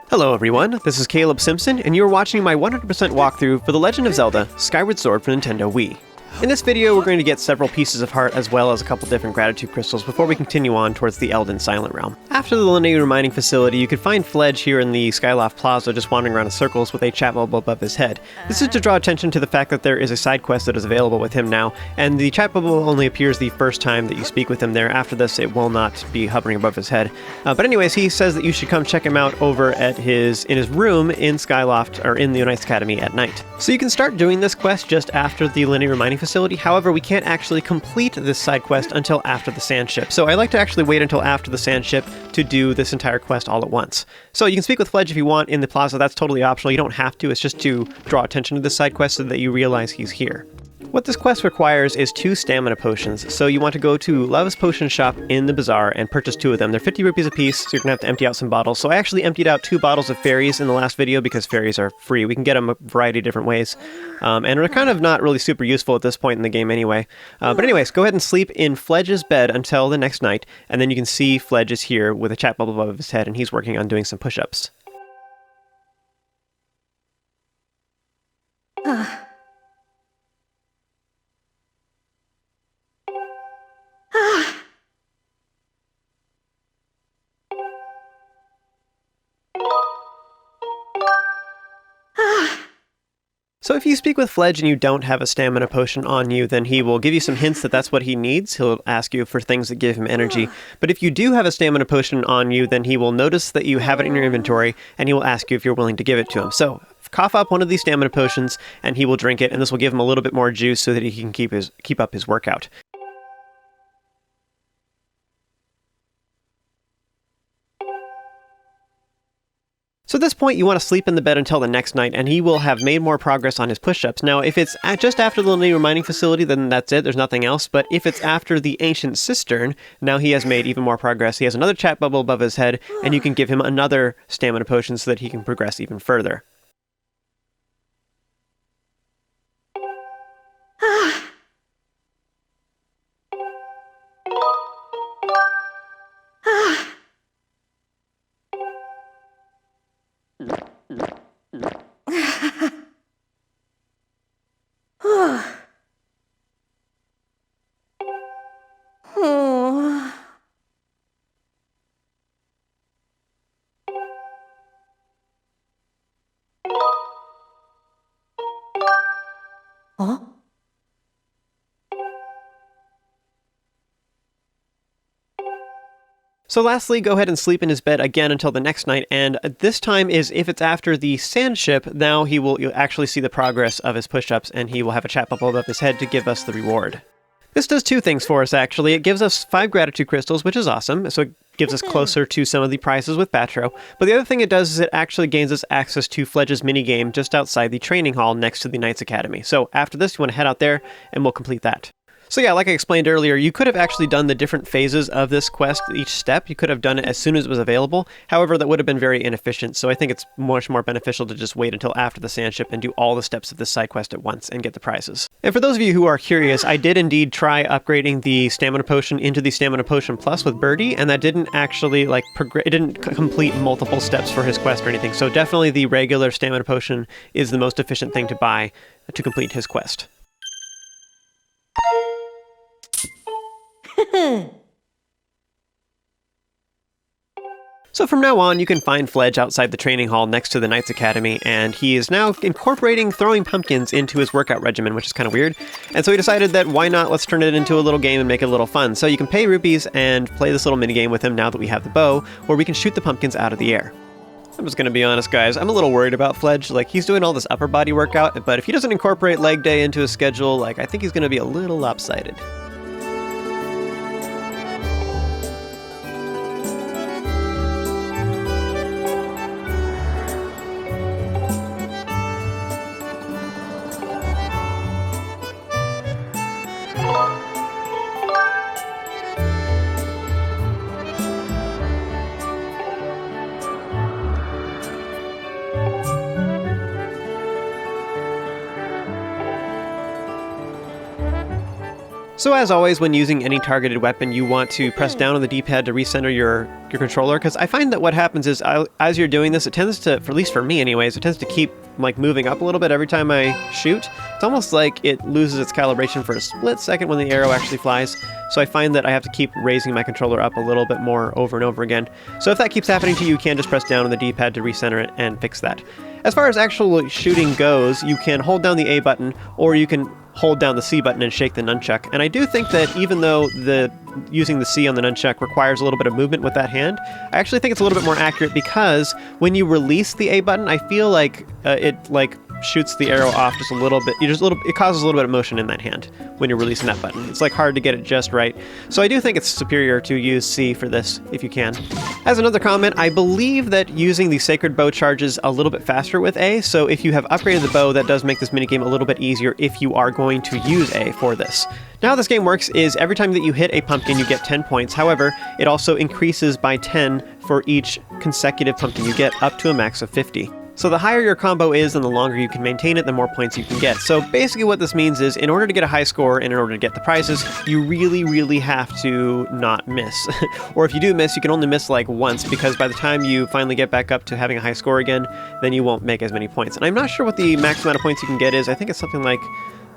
Hello everyone, this is Caleb Simpson, and you're watching my 100% walkthrough for The Legend of Zelda Skyward Sword for Nintendo Wii. In this video, we're going to get several pieces of heart as well as a couple different gratitude crystals before we continue on towards the Elden Silent Realm. After the Lanayru mining facility, you could find Fledge here in the Skyloft Plaza just wandering around in circles with a chat bubble above his head. This is to draw attention to the fact that there is a side quest that is available with him now, and the chat bubble only appears the first time that you speak with him there. After this, it will not be hovering above his head. But anyways, he says that you should come check him out over at in his room in Skyloft, or in the Knights Academy at night. So you can start doing this quest just after the Lanayru mining facility. However, we can't actually complete this side quest until after the sand ship. So I like to actually wait until after the sand ship to do this entire quest all at once. So you can speak with Fledge if you want in the plaza. That's totally optional. You don't have to. It's just to draw attention to this side quest so that you realize he's here. What this quest requires is 2 stamina potions, so you want to go to Love's Potion Shop in the bazaar and purchase 2 of them. They're 50 rupees a piece, so you're going to have to empty out some bottles. So I actually emptied out 2 bottles of fairies in the last video because fairies are free. We can get them a variety of different ways, and they're kind of not really super useful at this point in the game anyway. But anyways, go ahead and sleep in Fledge's bed until the next night, and then you can see Fledge is here with a chat bubble above his head, and he's working on doing some push-ups. So if you speak with Fledge and you don't have a stamina potion on you, then he will give you some hints that that's what he needs. He'll ask you for things that give him energy. But if you do have a stamina potion on you, then he will notice that you have it in your inventory, and he will ask you if you're willing to give it to him. So cough up one of these stamina potions, and he will drink it, and this will give him a little bit more juice so that he can keep up his workout. So at this point, you want to sleep in the bed until the next night, and he will have made more progress on his push-ups. Now, if it's just after the Lanayru mining facility, then that's it, there's nothing else. But if it's after the ancient cistern, now he has made even more progress. He has another chat bubble above his head, and you can give him another stamina potion so that he can progress even further. Huh? So lastly, go ahead and sleep in his bed again until the next night, and this time is if it's after the sand ship, now you'll actually see the progress of his push-ups, and he will have a chat bubble above his head to give us the reward. This does 2 things for us, actually. It gives us 5 gratitude crystals, which is awesome, so it gives us closer to some of the prizes with Batro. But the other thing it does is it actually gains us access to Fledge's minigame just outside the training hall next to the Knights Academy. So after this, you want to head out there, and we'll complete that. So yeah, like I explained earlier, you could have actually done the different phases of this quest each step. You could have done it as soon as it was available. However, that would have been very inefficient, so I think it's much more beneficial to just wait until after the sand ship and do all the steps of this side quest at once and get the prizes. And for those of you who are curious, I did indeed try upgrading the stamina potion into the stamina potion plus with Birdie, and that didn't actually it didn't complete multiple steps for his quest or anything. So definitely the regular stamina potion is the most efficient thing to buy to complete his quest. So from now on, you can find Fledge outside the training hall next to the Knights Academy, and he is now incorporating throwing pumpkins into his workout regimen, which is kind of weird. And so he decided that why not, let's turn it into a little game and make it a little fun. So you can pay rupees and play this little minigame with him now that we have the bow, where we can shoot the pumpkins out of the air. I'm just gonna be honest, guys, I'm a little worried about Fledge. Like, he's doing all this upper body workout, but if he doesn't incorporate leg day into his schedule, I think he's gonna be a little lopsided. So as always, when using any targeted weapon, you want to press down on the D-pad to recenter your controller, because I find that what happens is, as you're doing this, it tends to, at least for me anyways, it tends to keep like moving up a little bit every time I shoot. It's almost like it loses its calibration for a split second when the arrow actually flies, so I find that I have to keep raising my controller up a little bit more over and over again. So if that keeps happening to you, you can just press down on the D-pad to recenter it and fix that. As far as actual shooting goes, you can hold down the A button, or you can hold down the C button and shake the nunchuck. And I do think that even though using the C on the nunchuck requires a little bit of movement with that hand, I actually think it's a little bit more accurate, because when you release the A button, I feel like it shoots the arrow off just a little bit. It causes a little bit of motion in that hand when you're releasing that button. It's like hard to get it just right. So I do think it's superior to use C for this if you can. As another comment, I believe that using the Sacred Bow charges a little bit faster with A, so if you have upgraded the bow, that does make this minigame a little bit easier if you are going to use A for this. Now how this game works is every time that you hit a pumpkin, you get 10 points. However, it also increases by 10 for each consecutive pumpkin you get, up to a max of 50. So the higher your combo is and the longer you can maintain it, the more points you can get. So basically what this means is, in order to get a high score and in order to get the prizes, you really, really have to not miss. Or if you do miss, you can only miss like once, because by the time you finally get back up to having a high score again, then you won't make as many points. And I'm not sure what the max amount of points you can get is. I think it's something like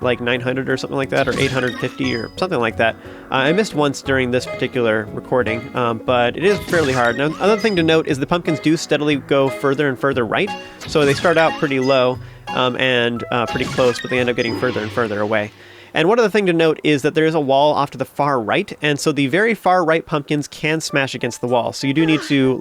900 or something like that, or 850 or something like that. I missed once during this particular recording, but it is fairly hard. Now, another thing to note is the pumpkins do steadily go further and further right, so they start out pretty low and pretty close, but they end up getting further and further away. And one other thing to note is that there is a wall off to the far right, and so the very far right pumpkins can smash against the wall, so you do need to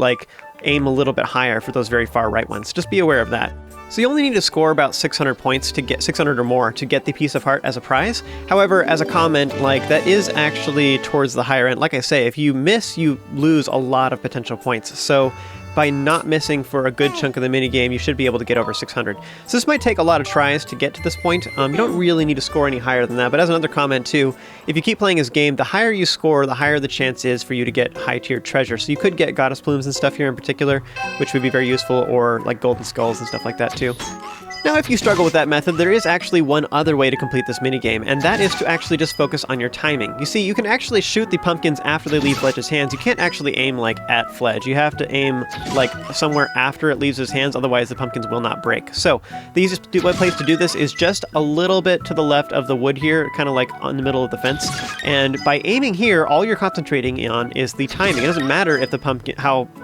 aim a little bit higher for those very far right ones. Just be aware of that. So you only need to score about 600 points to get 600 or more to get the piece of heart as a prize. However, as a comment, that is actually towards the higher end. Like I say, if you miss, you lose a lot of potential points. So by not missing for a good chunk of the minigame, you should be able to get over 600. So this might take a lot of tries to get to this point. You don't really need to score any higher than that, but as another comment too, if you keep playing this game, the higher you score, the higher the chance is for you to get high-tiered treasure. So you could get goddess plumes and stuff here in particular, which would be very useful, or golden skulls and stuff like that too. Now, if you struggle with that method, there is actually one other way to complete this minigame, and that is to actually just focus on your timing. You see, you can actually shoot the pumpkins after they leave Fledge's hands. You can't actually aim at Fledge. You have to aim somewhere after it leaves his hands, otherwise the pumpkins will not break. So the easiest place to do this is just a little bit to the left of the wood here, kind of on the middle of the fence. And by aiming here, all you're concentrating on is the timing. It doesn't matter if the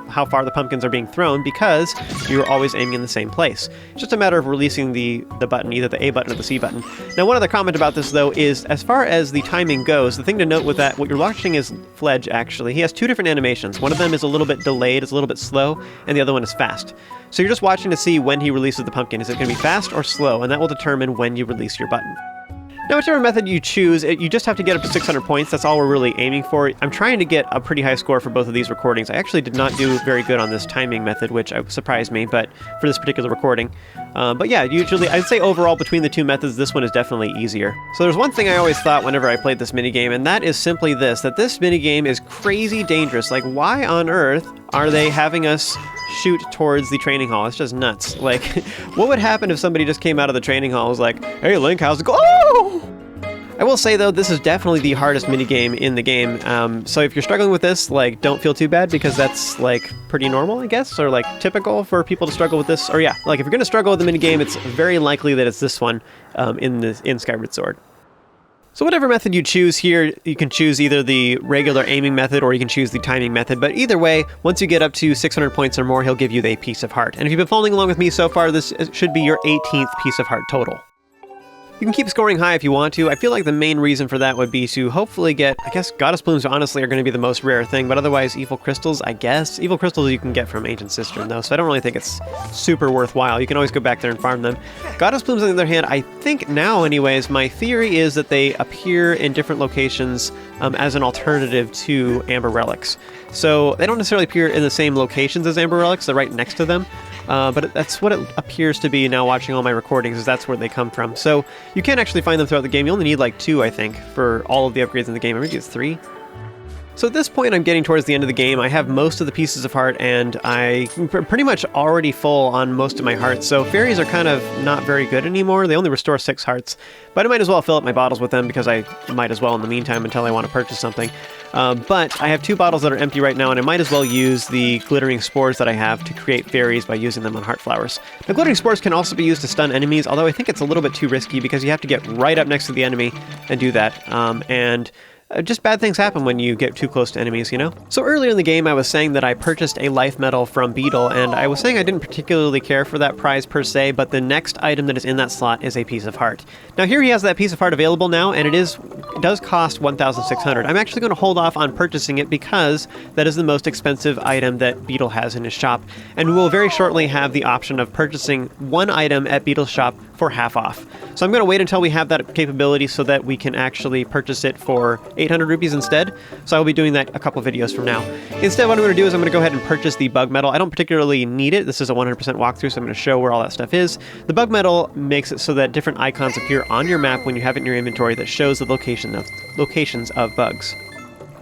how far the pumpkins are being thrown, because you're always aiming in the same place. It's just a matter of releasing the button, either the A button or the C button. Now, one other comment about this, though, is as far as the timing goes, the thing to note with that, what you're watching is Fledge, actually. He has two different animations. One of them is a little bit delayed, it's a little bit slow, and the other one is fast. So you're just watching to see when he releases the pumpkin. Is it going to be fast or slow? And that will determine when you release your button. Now, whichever method you choose, you just have to get up to 600 points. That's all we're really aiming for. I'm trying to get a pretty high score for both of these recordings. I actually did not do very good on this timing method, which surprised me, but for this particular recording. But yeah, usually, I'd say overall between the two methods, this one is definitely easier. So there's one thing I always thought whenever I played this minigame, and that is simply this, that this minigame is crazy dangerous. Why on earth are they having us shoot towards the training hall? It's just nuts. What would happen if somebody just came out of the training hall and was like, "Hey Link, how's it go?" Oh! I will say though, this is definitely the hardest minigame in the game. So if you're struggling with this, don't feel too bad, because that's pretty normal, I guess, or typical for people to struggle with this. Or yeah, if you're gonna struggle with the minigame, it's very likely that it's this one in Skyward Sword. So whatever method you choose here, you can choose either the regular aiming method or you can choose the timing method, but either way, once you get up to 600 points or more, he'll give you the piece of heart. And if you've been following along with me so far, this should be your 18th piece of heart total. You can keep scoring high if you want to. I feel like the main reason for that would be to hopefully get, I guess goddess plumes honestly are going to be the most rare thing, but otherwise evil crystals, I guess. Evil crystals you can get from Ancient Cistern though, so I don't really think it's super worthwhile. You can always go back there and farm them. Goddess plumes on the other hand, I think now anyways, my theory is that they appear in different locations as an alternative to Amber Relics. So they don't necessarily appear in the same locations as Amber Relics, they're right next to them. But that's what it appears to be now watching all my recordings, is that's where they come from. So you can actually find them throughout the game. You only need 2, I think, for all of the upgrades in the game. Or maybe it's 3. So at this point, I'm getting towards the end of the game. I have most of the pieces of heart, and I'm pretty much already full on most of my hearts. So fairies are kind of not very good anymore. They only restore 6 hearts, but I might as well fill up my bottles with them because I might as well in the meantime until I want to purchase something. But I have 2 bottles that are empty right now, and I might as well use the glittering spores that I have to create fairies by using them on heart flowers. The glittering spores can also be used to stun enemies, although I think it's a little bit too risky because you have to get right up next to the enemy and do that. Just bad things happen when you get too close to enemies, you know? So earlier in the game, I was saying that I purchased a life medal from Beedle, and I was saying I didn't particularly care for that prize per se, but the next item that is in that slot is a piece of heart. Now here he has that piece of heart available now, and it does cost 1,600. I'm actually going to hold off on purchasing it because that is the most expensive item that Beedle has in his shop, and we will very shortly have the option of purchasing one item at Beedle's shop for half off. So I'm going to wait until we have that capability so that we can actually purchase it for 800 rupees instead. So I will be doing that a couple videos from now. Instead, what I'm going to do is I'm going to go ahead and purchase the bug medal. I don't particularly need it. This is a 100% walkthrough, so I'm going to show where all that stuff is. The bug medal makes it so that different icons appear on your map when you have it in your inventory that shows the locations of bugs.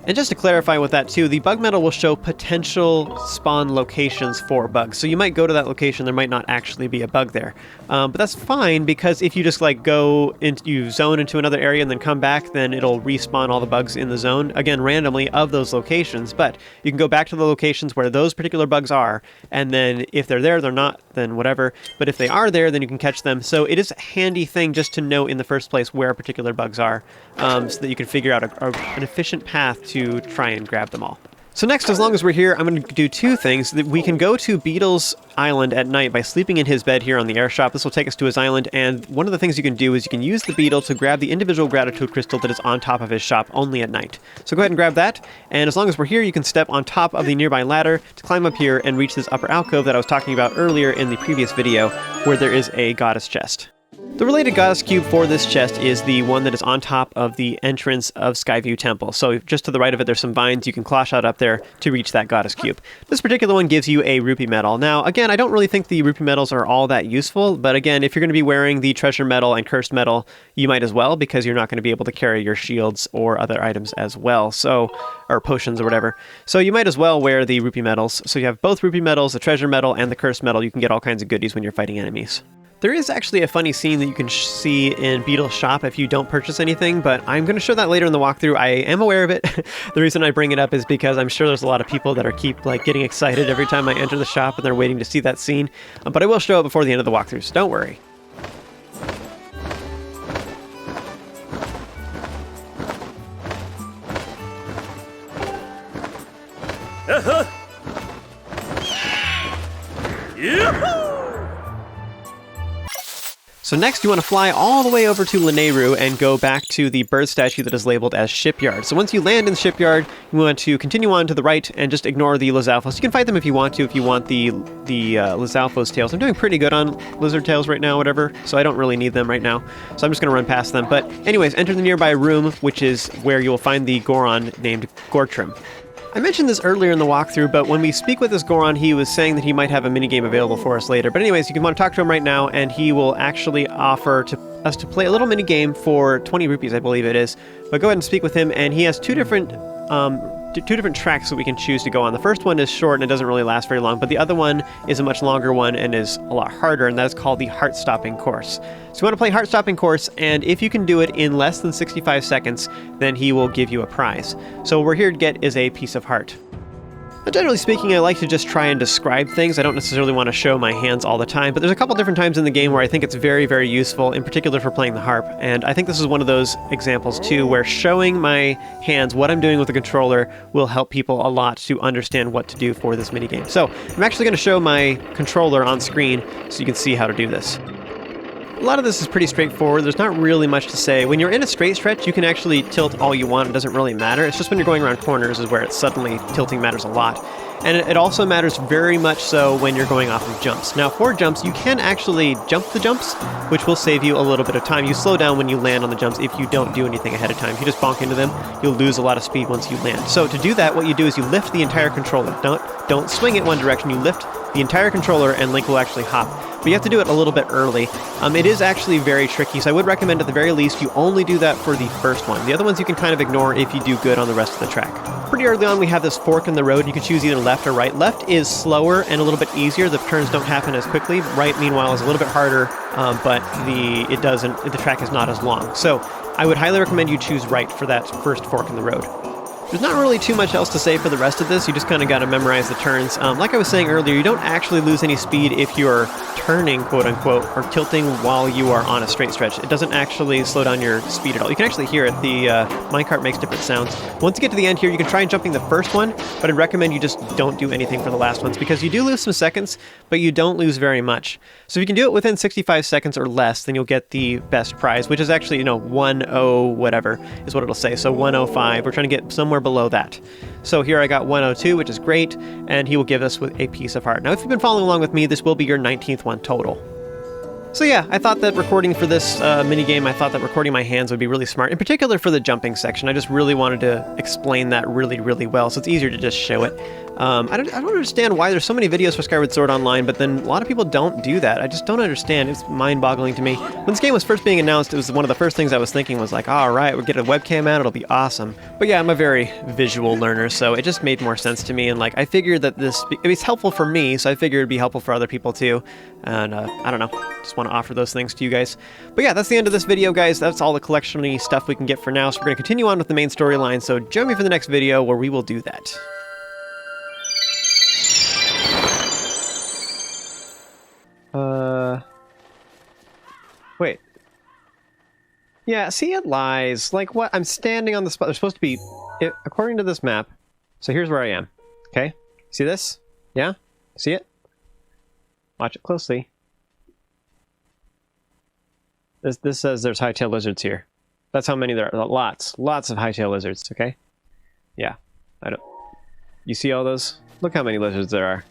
And just to clarify with that too, the bug medal will show potential spawn locations for bugs. So you might go to that location, there might not actually be a bug there. But that's fine because if you just like you zone into another area and then come back, then it'll respawn all the bugs in the zone, again randomly, of those locations. But you can go back to the locations where those particular bugs are, and then if they're there, they're not, then whatever. But if they are there, then you can catch them. So it is a handy thing just to know in the first place where particular bugs are, so that you can figure out an efficient path to try and grab them all. So next, as long as we're here, I'm going to do 2 things. We can go to Beedle's island at night by sleeping in his bed here on the air shop. This will take us to his island, and one of the things you can do is you can use the Beedle to grab the individual gratitude crystal that is on top of his shop only at night. So go ahead and grab that, and as long as we're here, you can step on top of the nearby ladder to climb up here and reach this upper alcove that I was talking about earlier in the previous video, where there is a goddess chest. The related goddess cube for this chest is the one that is on top of the entrance of Skyview Temple. So just to the right of it, there's some vines. You can claw shot up there to reach that goddess cube. This particular one gives you a rupee medal. Now, again, I don't really think the rupee medals are all that useful, but again, if you're going to be wearing the treasure medal and cursed medal, you might as well, because you're not going to be able to carry your shields or other items as well, or potions or whatever. So you might as well wear the rupee medals. So you have both rupee medals, the treasure medal, and the cursed medal. You can get all kinds of goodies when you're fighting enemies. There is actually a funny scene that you can see in Beedle's shop if you don't purchase anything, but I'm going to show that later in the walkthrough. I am aware of it. The reason I bring it up is because I'm sure there's a lot of people that are getting excited every time I enter the shop and they're waiting to see that scene. But I will show it before the end of the walkthrough, so don't worry. So next you want to fly all the way over to Lanayru and go back to the bird statue that is labeled as Shipyard. So once you land in the shipyard, you want to continue on to the right and just ignore the Lizalfos. You can fight them if you want to, if you want the Lizalfos tails. I'm doing pretty good on lizard tails right now, whatever, so I don't really need them right now. So I'm just going to run past them. But anyways, enter the nearby room, which is where you will find the Goron named Gortram. I mentioned this earlier in the walkthrough, but when we speak with this Goron, he was saying that he might have a minigame available for us later. But anyways, you can want to talk to him right now, and he will actually offer us to play a little minigame for 20 rupees, I believe it is. But go ahead and speak with him, and he has two different tracks that we can choose to go on. The first one is short and it doesn't really last very long, but the other one is a much longer one and is a lot harder, and that is called the Heart-Stopping Course. So you want to play Heart-Stopping Course, and if you can do it in less than 65 seconds, then he will give you a prize. So what we're here to get is a piece of heart. Now, generally speaking, I like to just try and describe things. I don't necessarily want to show my hands all the time, but there's a couple different times in the game where I think it's very, very useful, in particular for playing the harp. And I think this is one of those examples too, where showing my hands, what I'm doing with the controller, will help people a lot to understand what to do for this minigame. So I'm actually going to show my controller on screen so you can see how to do this. A lot of this is pretty straightforward. There's not really much to say. When you're in a straight stretch, you can actually tilt all you want. It doesn't really matter. It's just when you're going around corners is where it's suddenly tilting matters a lot. And it also matters very much so when you're going off of jumps. Now, for jumps, you can actually jump the jumps, which will save you a little bit of time. You slow down when you land on the jumps if you don't do anything ahead of time. If you just bonk into them, you'll lose a lot of speed once you land. So to do that, what you do is you lift the entire controller. Don't swing it one direction. You lift the entire controller and Link will actually hop. But you have to do it a little bit early. It is actually very tricky, so I would recommend at the very least you only do that for the first one. The other ones you can kind of ignore if you do good on the rest of the track. Pretty early on we have this fork in the road. You can choose either left or right. Left is slower and a little bit easier. The turns don't happen as quickly. Right, meanwhile, is a little bit harder, but the track is not as long. So I would highly recommend you choose right for that first fork in the road. There's not really too much else to say for the rest of this. You just kind of got to memorize the turns. Like I was saying earlier, you don't actually lose any speed if you're turning, quote unquote, or tilting while you are on a straight stretch. It doesn't actually slow down your speed at all. You can actually hear it. The minecart makes different sounds. Once you get to the end here, you can try jumping the first one, but I'd recommend you just don't do anything for the last ones because you do lose some seconds, but you don't lose very much. So if you can do it within 65 seconds or less, then you'll get the best prize, which is actually, 10 whatever is what it'll say. So 105. We're trying to get somewhere below that. So here I got 102, which is great, and he will give us with a piece of heart. Now, if you've been following along with me, this will be your 19th one total. So yeah, I thought that recording for this minigame, I thought that recording my hands would be really smart, in particular for the jumping section. I just really wanted to explain that really, really well, so it's easier to just show it. I don't understand why there's so many videos for Skyward Sword online, but then a lot of people don't do that. I just don't understand. It's mind-boggling to me. When this game was first being announced, it was one of the first things I was thinking was like, all right, we'll get a webcam out, it'll be awesome. But yeah, I'm a very visual learner, so it just made more sense to me, and like I figured that it's helpful for me, so I figured it'd be helpful for other people too. And I don't know, just want to offer those things to you guys. But yeah, that's the end of this video, guys. That's all the collection-y stuff we can get for now, so we're going to continue on with the main storyline, so join me for the next video where we will do that. Wait. Yeah, see, it lies. Like, what? I'm standing on the spot. There's supposed to be, according to this map, so here's where I am. Okay? See this? Yeah? See it? Watch it closely. This says there's hightail lizards here. That's how many there are. Lots of hightail lizards, okay? Yeah. You see all those? Look how many lizards there are.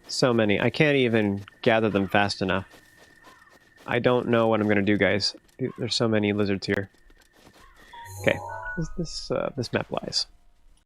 So many. I can't even gather them fast enough. I don't know what I'm gonna do, guys. There's so many lizards here. Okay, this map lies.